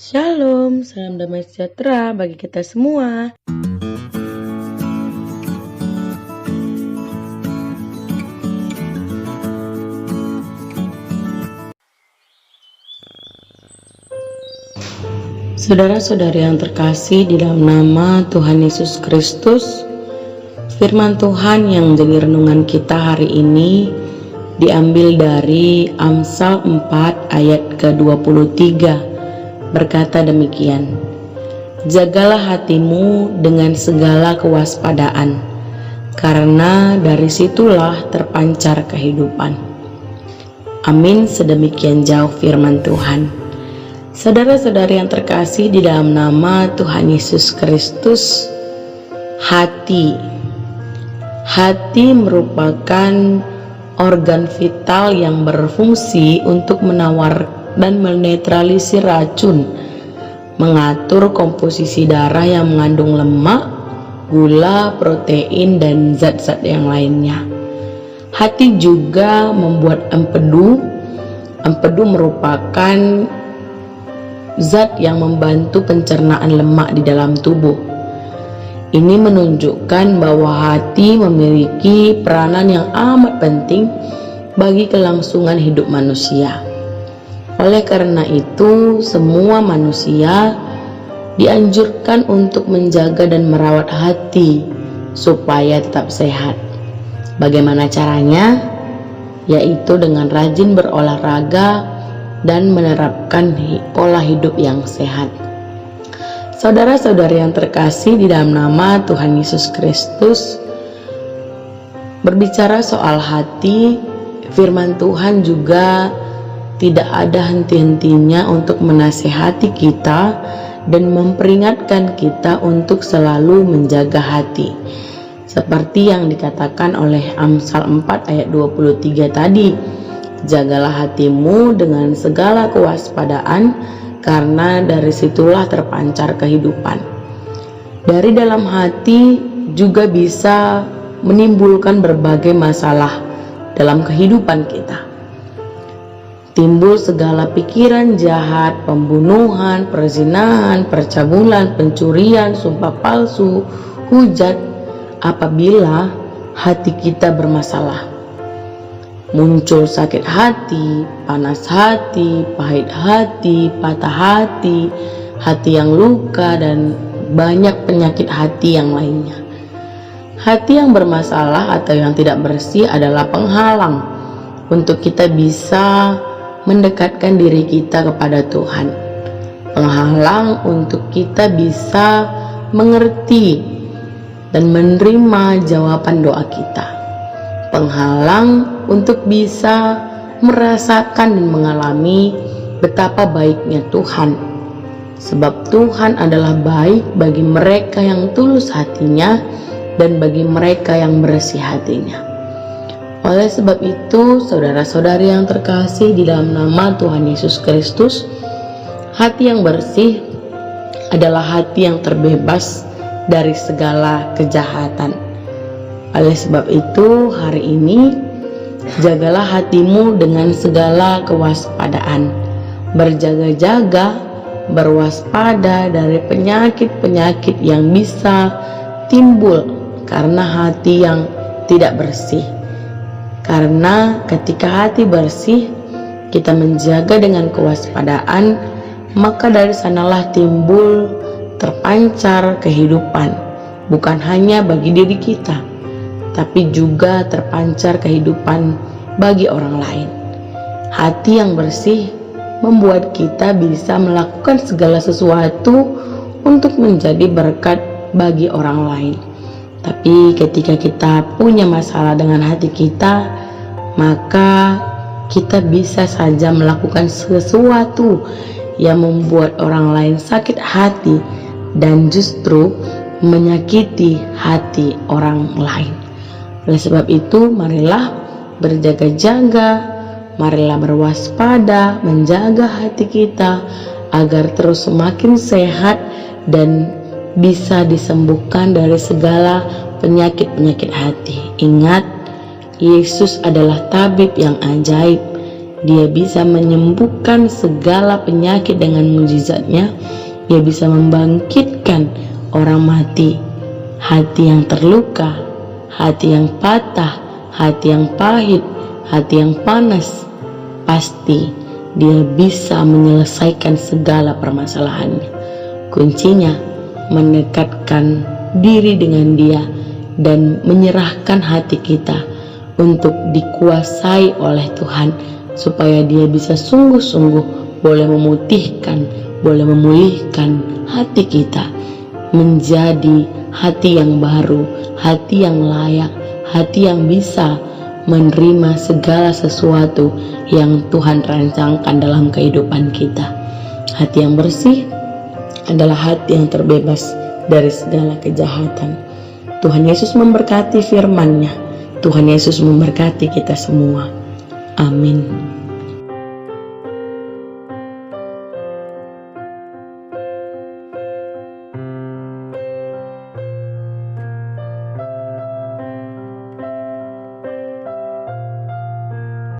Shalom, salam damai sejahtera bagi kita semua. Saudara-saudari yang terkasih di dalam nama Tuhan Yesus Kristus, firman Tuhan yang menjadi renungan kita hari ini diambil dari Amsal 4 ayat ke-23, berkata demikian: Jagalah hatimu dengan segala kewaspadaan, karena dari situlah terpancar kehidupan. Amin. Sedemikian jauh firman Tuhan. Saudara-saudari yang terkasih di dalam nama Tuhan Yesus Kristus, hati merupakan organ vital yang berfungsi untuk menawar dan menetralisir racun, mengatur komposisi darah yang mengandung lemak, gula, protein, dan zat-zat yang lainnya. Hati juga membuat empedu. Empedu merupakan zat yang membantu pencernaan lemak di dalam tubuh. Ini menunjukkan bahwa hati memiliki peranan yang amat penting bagi kelangsungan hidup manusia. Oleh karena itu, semua manusia dianjurkan untuk menjaga dan merawat hati supaya tetap sehat. Bagaimana caranya? Yaitu dengan rajin berolahraga dan menerapkan pola hidup yang sehat. Saudara-saudari yang terkasih di dalam nama Tuhan Yesus Kristus, berbicara soal hati, firman Tuhan juga tidak ada henti-hentinya untuk menasihati kita dan memperingatkan kita untuk selalu menjaga hati. Seperti yang dikatakan oleh Amsal 4 ayat 23 tadi, jagalah hatimu dengan segala kewaspadaan, karena dari situlah terpancar kehidupan. Dari dalam hati juga bisa menimbulkan berbagai masalah dalam kehidupan kita. Timbul segala pikiran jahat, pembunuhan, perzinahan, percabulan, pencurian, sumpah palsu, hujat, apabila hati kita bermasalah. Muncul sakit hati, panas hati, pahit hati, patah hati, hati yang luka, dan banyak penyakit hati yang lainnya. Hati yang bermasalah atau yang tidak bersih adalah penghalang untuk kita bisa mendekatkan diri kita kepada Tuhan. Penghalang untuk kita bisa mengerti dan menerima jawaban doa kita. Penghalang untuk bisa merasakan dan mengalami betapa baiknya Tuhan. Sebab Tuhan adalah baik bagi mereka yang tulus hatinya dan bagi mereka yang bersih hatinya. Oleh sebab itu, saudara-saudari yang terkasih di dalam nama Tuhan Yesus Kristus, hati yang bersih adalah hati yang terbebas dari segala kejahatan. Oleh sebab itu, hari ini jagalah hatimu dengan segala kewaspadaan. Berjaga-jaga, berwaspada dari penyakit-penyakit yang bisa timbul karena hati yang tidak bersih. Karena ketika hati bersih, kita menjaga dengan kewaspadaan, maka dari sanalah timbul terpancar kehidupan, bukan hanya bagi diri kita, tapi juga terpancar kehidupan bagi orang lain. Hati yang bersih membuat kita bisa melakukan segala sesuatu untuk menjadi berkat bagi orang lain. Tapi ketika kita punya masalah dengan hati kita, maka kita bisa saja melakukan sesuatu yang membuat orang lain sakit hati dan justru menyakiti hati orang lain. Oleh sebab itu, marilah berjaga-jaga, marilah berwaspada, menjaga hati kita agar terus semakin sehat dan bisa disembuhkan dari segala penyakit-penyakit hati. Ingat, Yesus adalah tabib yang ajaib Dia bisa menyembuhkan segala penyakit dengan mukjizatnya. Dia bisa membangkitkan orang mati, hati yang terluka, hati yang patah, hati yang pahit, hati yang panas. Pasti dia bisa menyelesaikan segala permasalahannya. Kuncinya mendekatkan diri dengan dia dan menyerahkan hati kita untuk dikuasai oleh Tuhan, supaya dia bisa sungguh-sungguh boleh memutihkan, boleh memulihkan hati kita menjadi hati yang baru, hati yang layak, hati yang bisa menerima segala sesuatu yang Tuhan rancangkan dalam kehidupan kita. Hati yang bersih adalah hati yang terbebas dari segala kejahatan. Tuhan Yesus memberkati firman-Nya. Tuhan Yesus memberkati kita semua. Amin.